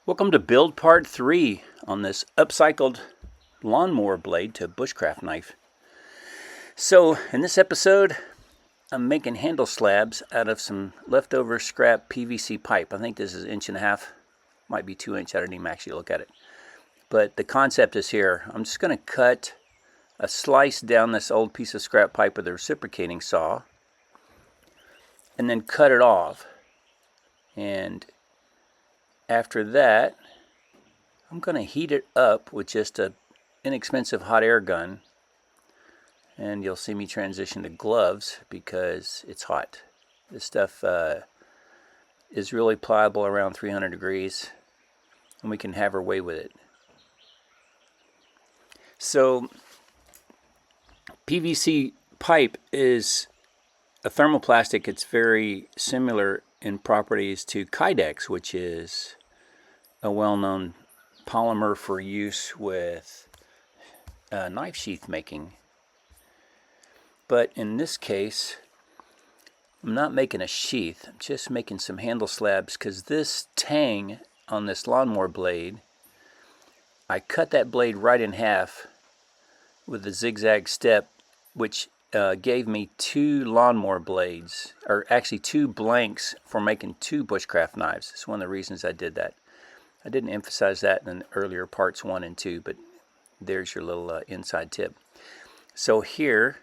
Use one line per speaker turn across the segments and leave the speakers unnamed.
Welcome to build part 3 on this upcycled lawnmower blade to bushcraft knife. So in this episode I'm making handle slabs out of some leftover scrap PVC pipe. I think this is 1.5 inches, might be 2 inch, I didn't even actually look at it. But the concept is here. I'm just going to cut a slice down this old piece of scrap pipe with a reciprocating saw and then cut it off. And after that, I'm going to heat it up with just an inexpensive hot air gun. And you'll see me transition to gloves because it's hot. This stuff is really pliable around 300 degrees, and we can have our way with it. So, PVC pipe is a thermoplastic. It's very similar in properties to Kydex, which is a well-known polymer for use with knife sheath making. But in this case, I'm not making a sheath, I'm just making some handle slabs, because this tang on this lawnmower blade, I cut that blade right in half with a zigzag step, which gave me 2 lawnmower blades, or actually 2 blanks for making 2 bushcraft knives. It's one of the reasons I did that. I didn't emphasize that in the earlier parts 1 and 2, but there's your little inside tip. So here,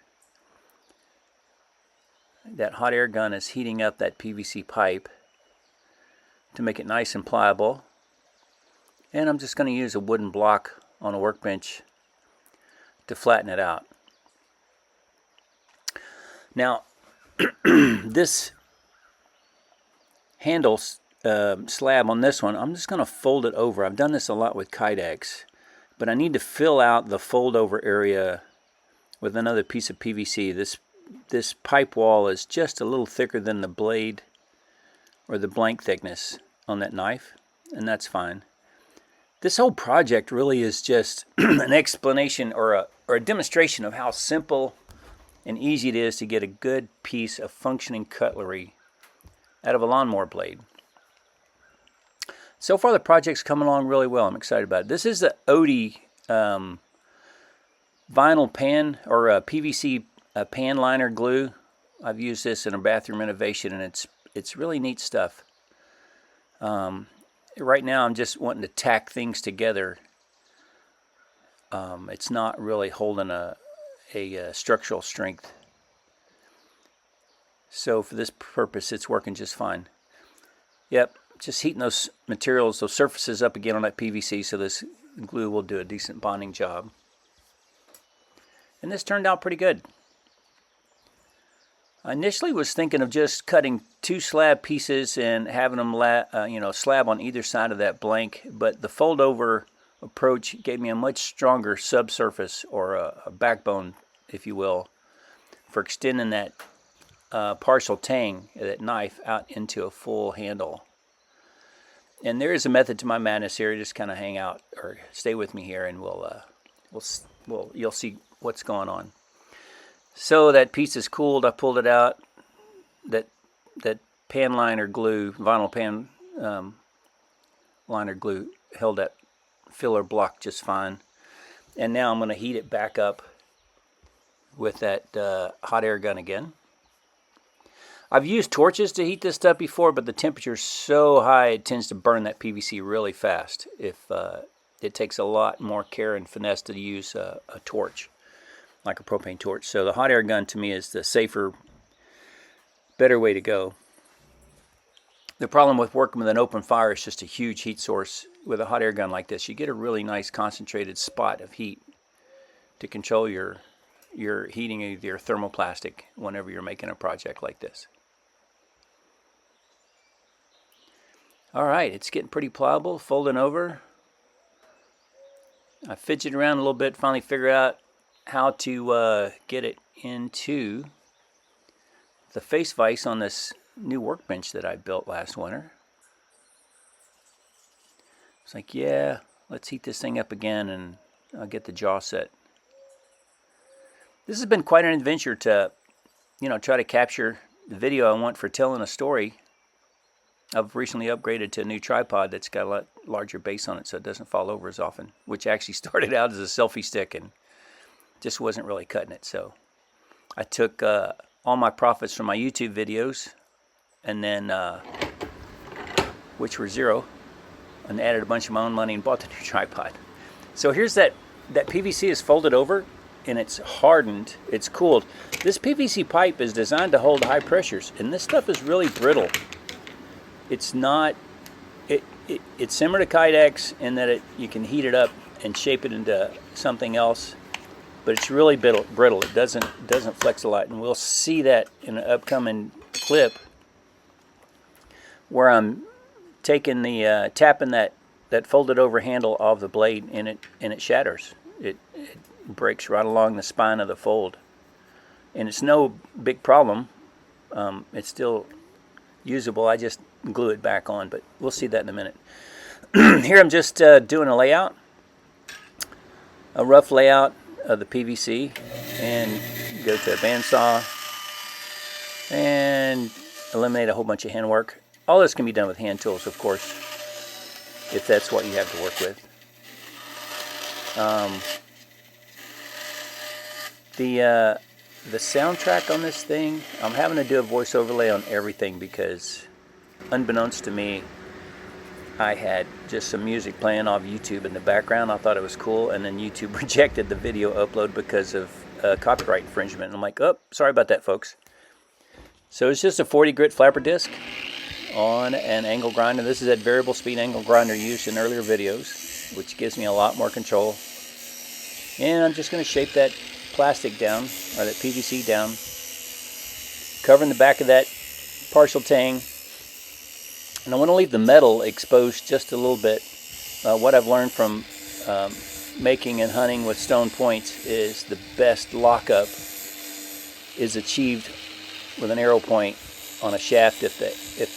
that hot air gun is heating up that PVC pipe to make it nice and pliable. And I'm just going to use a wooden block on a workbench to flatten it out. Now, this handle slab on this one, I'm just going to fold it over. I've done this a lot with Kydex, but I need to fill out the fold over area with another piece of PVC. This pipe wall is just a little thicker than the blade or the blank thickness on that knife, and that's fine. This whole project really is just an explanation or a demonstration of how simple and easy it is to get a good piece of functioning cutlery out of a lawnmower blade. So far the project's coming along really well. I'm excited about it. This is the Odie vinyl pan or PVC pan liner glue. I've used this in a bathroom renovation, and it's really neat stuff. Right now I'm just wanting to tack things together. It's not really holding a structural strength. So for this purpose it's working just fine. Yep, just heating those materials, those surfaces up again on that PVC so this glue will do a decent bonding job. And this turned out pretty good. I initially was thinking of just cutting 2 slab pieces and having them slab on either side of that blank, but the fold over approach gave me a much stronger subsurface, or a backbone, if you will, for extending that partial tang, that knife, out into a full handle. And there is a method to my madness here. Just kind of hang out or stay with me here, and you'll see what's going on. So that piece is cooled. I pulled it out. That pan liner glue, vinyl pan liner glue, held that filler block just fine. And now I'm going to heat it back up with that hot air gun again. I've used torches to heat this stuff before, but the temperature is so high it tends to burn that PVC really fast. It takes a lot more care and finesse to use a torch, like a propane torch. So the hot air gun to me is the safer, better way to go. The problem with working with an open fire is just a huge heat source. With a hot air gun like this, you get a really nice concentrated spot of heat to control your heating of your thermoplastic whenever you're making a project like this. Alright, it's getting pretty pliable, folding over. I fidgeted around a little bit, finally figured out how to get it into the face vise on this new workbench that I built last winter. It's like, yeah, let's heat this thing up again and I'll get the jaw set. This has been quite an adventure to, try to capture the video I want for telling a story I've recently upgraded to a new tripod that's got a lot larger base on it so it doesn't fall over as often, which actually started out as a selfie stick and just wasn't really cutting it. So I took all my profits from my YouTube videos, and then which were zero, and added a bunch of my own money and bought the new tripod. So here's that PVC is folded over and it's hardened, it's cooled. This PVC pipe is designed to hold high pressures, and this stuff is really brittle. It's not, it's similar to Kydex in that you can heat it up and shape it into something else, but it's really brittle. It doesn't flex a lot, and we'll see that in an upcoming clip where I'm taking the tapping that folded over handle off the blade, and it shatters. It breaks right along the spine of the fold, and it's no big problem. It's still usable. I just glue it back on, but we'll see that in a minute. Here I'm just doing a layout, a rough layout of the PVC, and go to a bandsaw and eliminate a whole bunch of handwork. All this can be done with hand tools, of course, if that's what you have to work with. The soundtrack on this thing, I'm having to do a voice overlay on everything because, unbeknownst to me, I had just some music playing off YouTube in the background. I thought it was cool, and then YouTube rejected the video upload because of copyright infringement. And I'm like, oh, sorry about that, folks. So it's just a 40 grit flapper disc on an angle grinder. This is that variable speed angle grinder used in earlier videos, which gives me a lot more control. And I'm just going to shape that plastic down, or that PVC down, covering the back of that partial tang. And I want to leave the metal exposed just a little bit. What I've learned from making and hunting with stone points is the best lockup is achieved with an arrow point on a shaft if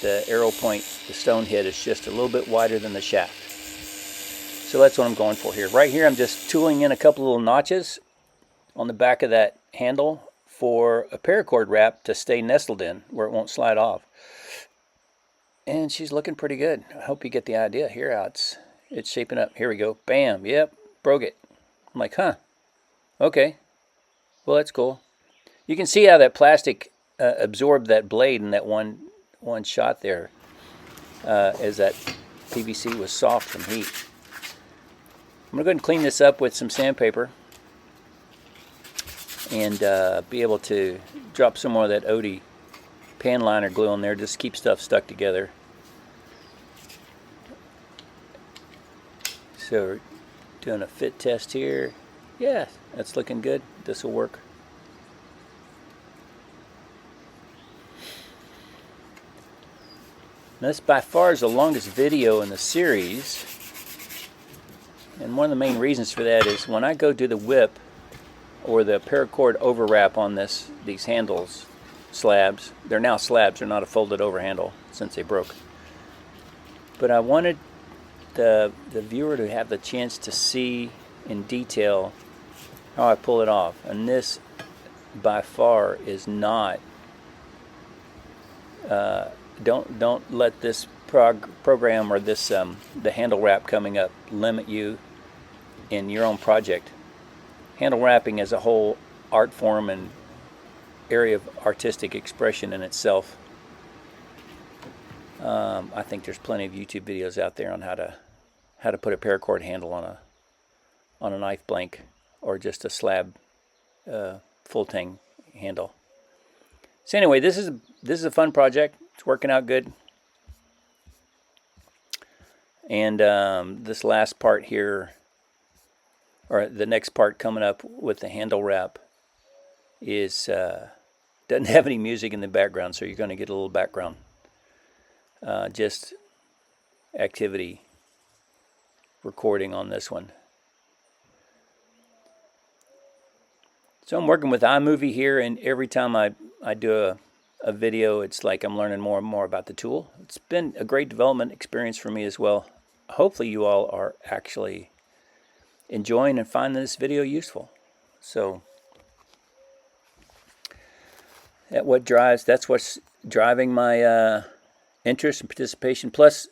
the arrow point, the stone head, is just a little bit wider than the shaft. So that's what I'm going for here. Right here I'm just tooling in a couple little notches on the back of that handle for a paracord wrap to stay nestled in where it won't slide off. And she's looking pretty good. I hope you get the idea here how it's shaping up. Here we go. Bam. Yep. Broke it. I'm like, huh. Okay. Well, that's cool. You can see how that plastic absorbed that blade in that one shot there as that PVC was soft from heat. I'm going to go ahead and clean this up with some sandpaper and be able to drop some more of that Odie pan liner glue on there, just keep stuff stuck together. So we're doing a fit test here. Yeah, that's looking good. This will work. Now, this by far is the longest video in the series, and one of the main reasons for that is when I go do the whip or the paracord overwrap on these handles, slabs. They're now slabs. They're not a folded over handle since they broke. But I wanted the viewer to have the chance to see in detail how I pull it off. And this, by far, is not. Don't let this program or this the handle wrap coming up limit you in your own project. Handle wrapping as a whole art form and area of artistic expression in itself. I think there's plenty of YouTube videos out there on how to put a paracord handle on a knife blank or just a slab full tang handle. So anyway, this is a fun project. It's working out good. And this last part here, or the next part coming up with the handle wrap, is doesn't have any music in the background, so you're going to get a little background, just activity recording on this one. So I'm working with iMovie here, and every time I do a video, it's like I'm learning more and more about the tool. It's been a great development experience for me as well. Hopefully you all are actually enjoying and finding this video useful. So that's what's driving my interest and participation. Plus,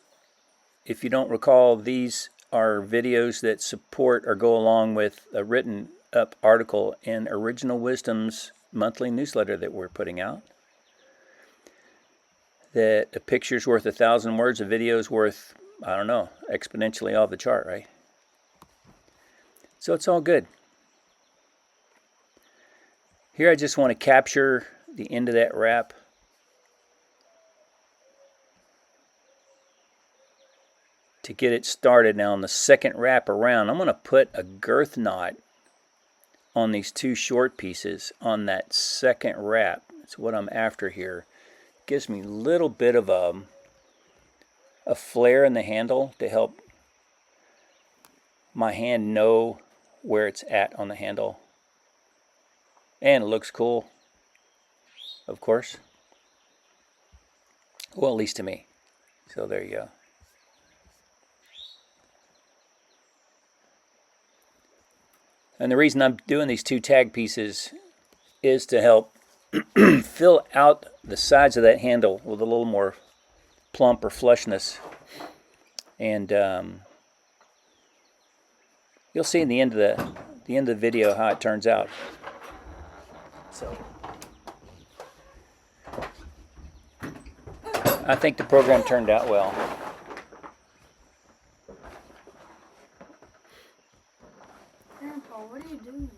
if you don't recall, these are videos that support or go along with a written up article in Original Wisdom's monthly newsletter that we're putting out. That a picture's worth 1,000 words, a video's worth, I don't know, exponentially off the chart, right? So it's all good. Here I just want to capture the end of that wrap. To get it started. Now on the second wrap around, I'm going to put a girth knot on these two short pieces on that second wrap. That's what I'm after here. It gives me a little bit of a flare in the handle to help my hand know where it's at on the handle. And it looks cool, of course. Well, at least to me. So there you go. And the reason I'm doing these two tag pieces is to help fill out the sides of that handle with a little more plump or flushness. And you'll see in the end of the video how it turns out. So I think the program turned out well.
What are you doing?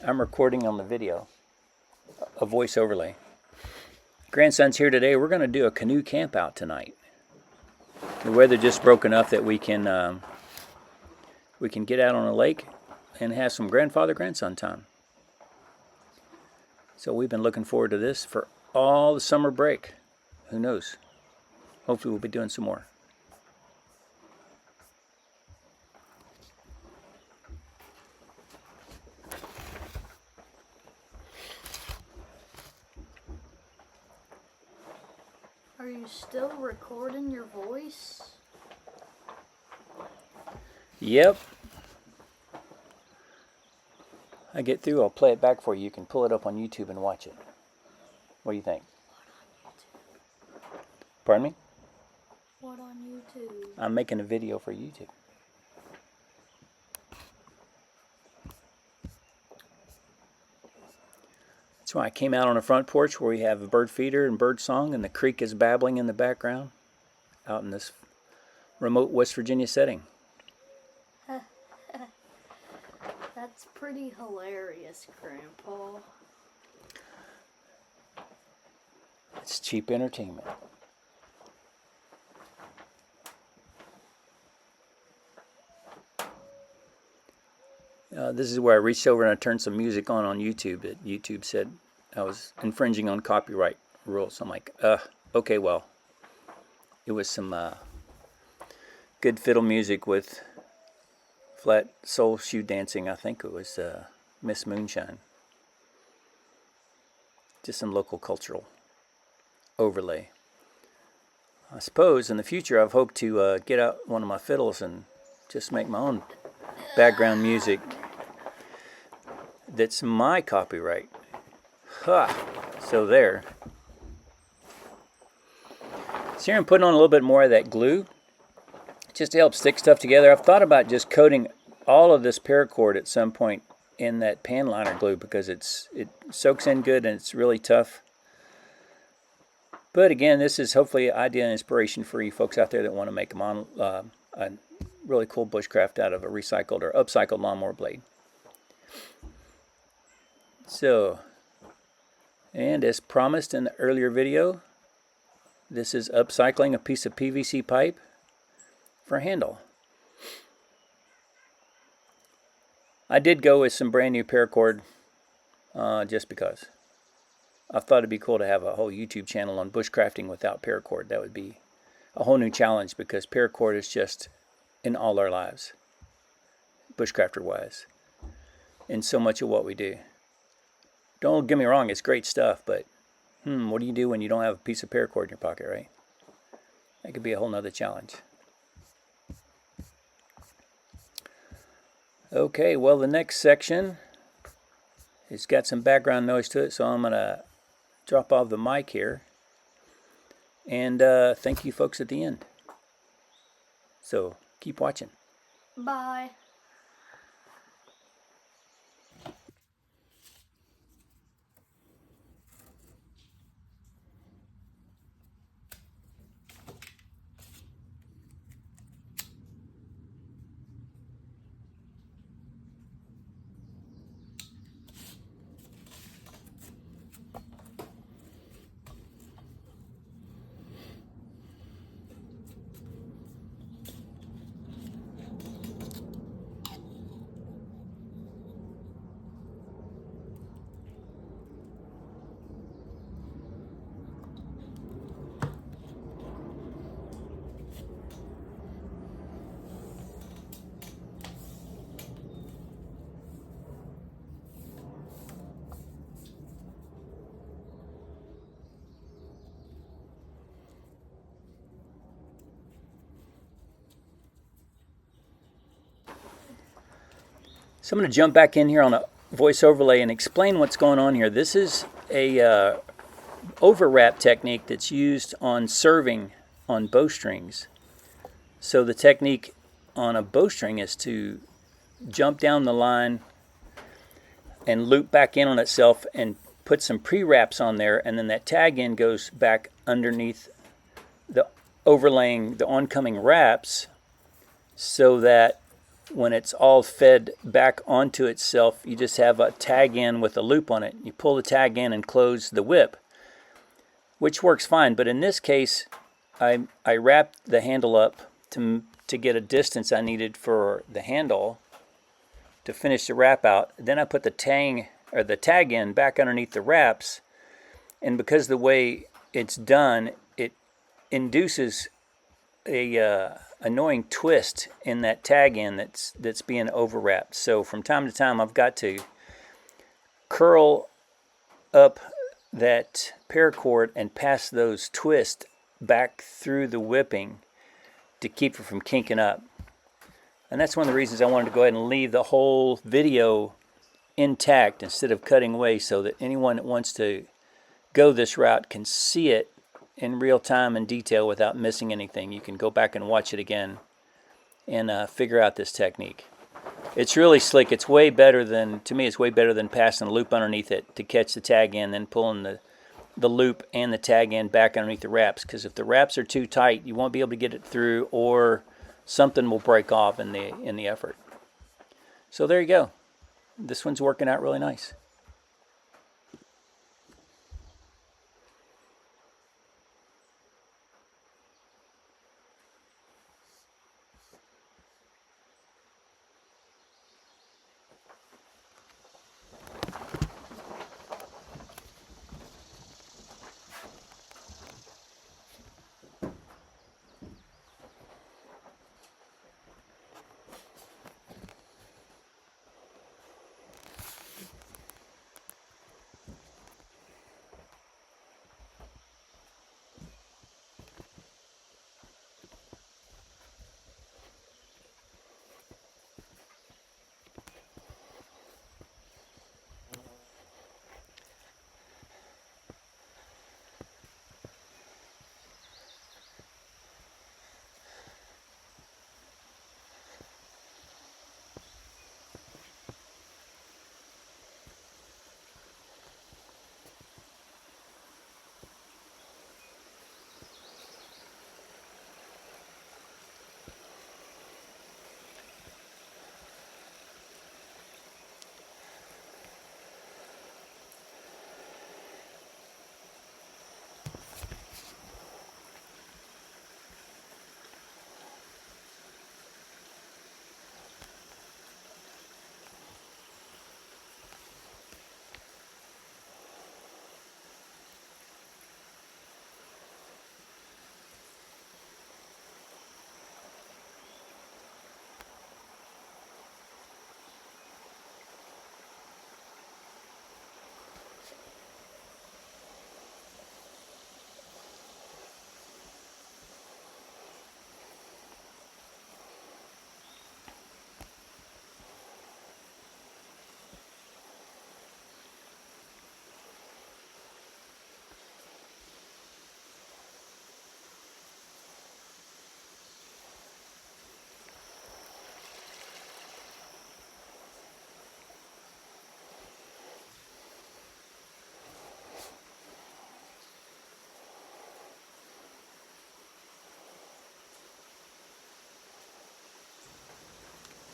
I'm recording on the video, a voice overlay. Grandson's here today. We're going to do a canoe camp out tonight. The weather just broke enough that we can get out on a lake and have some grandfather-grandson time. So we've been looking forward to this for all the summer break. Who knows? Hopefully we'll be doing some more.
Are you still recording your voice?
Yep. I get through, I'll play it back for you. You can pull it up on YouTube and watch it. What do you think? Pardon me?
What on YouTube?
I'm making a video for YouTube. That's why I came out on the front porch where we have a bird feeder and bird song and the creek is babbling in the background out in this remote West Virginia setting.
That's pretty hilarious, Grandpa.
It's cheap entertainment. This is where I reached over and I turned some music on YouTube that YouTube said I was infringing on copyright rules. I'm like, okay, well, it was some good fiddle music with flat soul shoe dancing. I think it was Miss Moonshine. Just some local cultural overlay. I suppose in the future I've hoped to get out one of my fiddles and just make my own background music that's my copyright. Ha! So there. So here I'm putting on a little bit more of that glue just to help stick stuff together. I've thought about just coating all of this paracord at some point in that pan liner glue because it soaks in good and it's really tough. But again, this is hopefully idea and inspiration for you folks out there that want to make a really cool bushcraft out of a recycled or upcycled lawnmower blade. So, and as promised in the earlier video, this is upcycling a piece of PVC pipe for a handle. I did go with some brand new paracord just because. I thought it'd be cool to have a whole YouTube channel on bushcrafting without paracord. That would be a whole new challenge because paracord is just in all our lives, bushcrafter wise, in so much of what we do. Don't get me wrong, it's great stuff, but what do you do when you don't have a piece of paracord in your pocket, right? That could be a whole nother challenge. Okay, well, the next section has got some background noise to it, so I'm going to drop off the mic here And thank you folks at the end. So keep watching.
Bye.
So I'm going to jump back in here on a voice overlay and explain what's going on here. This is a overwrap technique that's used on serving on bowstrings. So the technique on a bowstring is to jump down the line and loop back in on itself and put some pre-wraps on there, and then that tag end goes back underneath the overlaying the oncoming wraps, so that when it's all fed back onto itself, you just have a tag end with a loop on it. You pull the tag in and close the whip, which works fine. But in this case, I wrapped the handle up to get a distance I needed for the handle to finish the wrap out. Then I put the tag end back underneath the wraps, and because the way it's done, it induces a annoying twist in that tag end that's being overwrapped. So from time to time, I've got to curl up that paracord and pass those twists back through the whipping to keep it from kinking up. And that's one of the reasons I wanted to go ahead and leave the whole video intact instead of cutting away, so that anyone that wants to go this route can see it in real time and detail without missing anything. You can go back and watch it again and figure out this technique. It's really slick. It's way better than, to me, it's way better than passing a loop underneath it to catch the tag end, then pulling the loop and the tag end back underneath the wraps. Because if the wraps are too tight, you won't be able to get it through, or something will break off in the effort. So there you go. This one's working out really nice.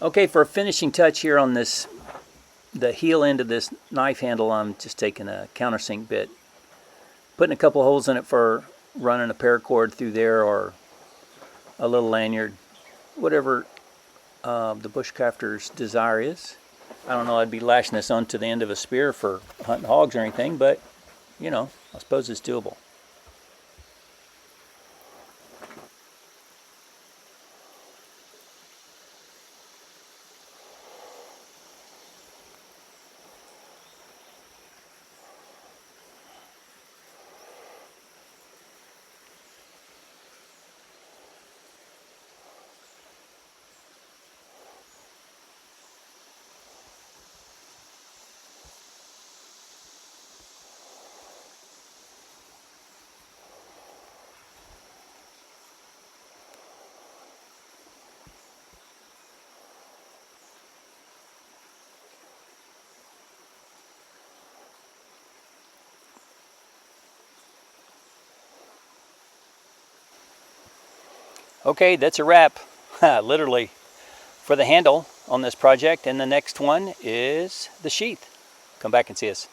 Okay, for a finishing touch here on this, the heel end of this knife handle, I'm just taking a countersink bit, putting a couple holes in it for running a paracord through there, or a little lanyard, whatever the bushcrafter's desire is. I don't know, I'd be lashing this onto the end of a spear for hunting hogs or anything, but you know, I suppose it's doable. Okay, that's a wrap, literally, for the handle on this project, and the next one is the sheath. Come back and see us.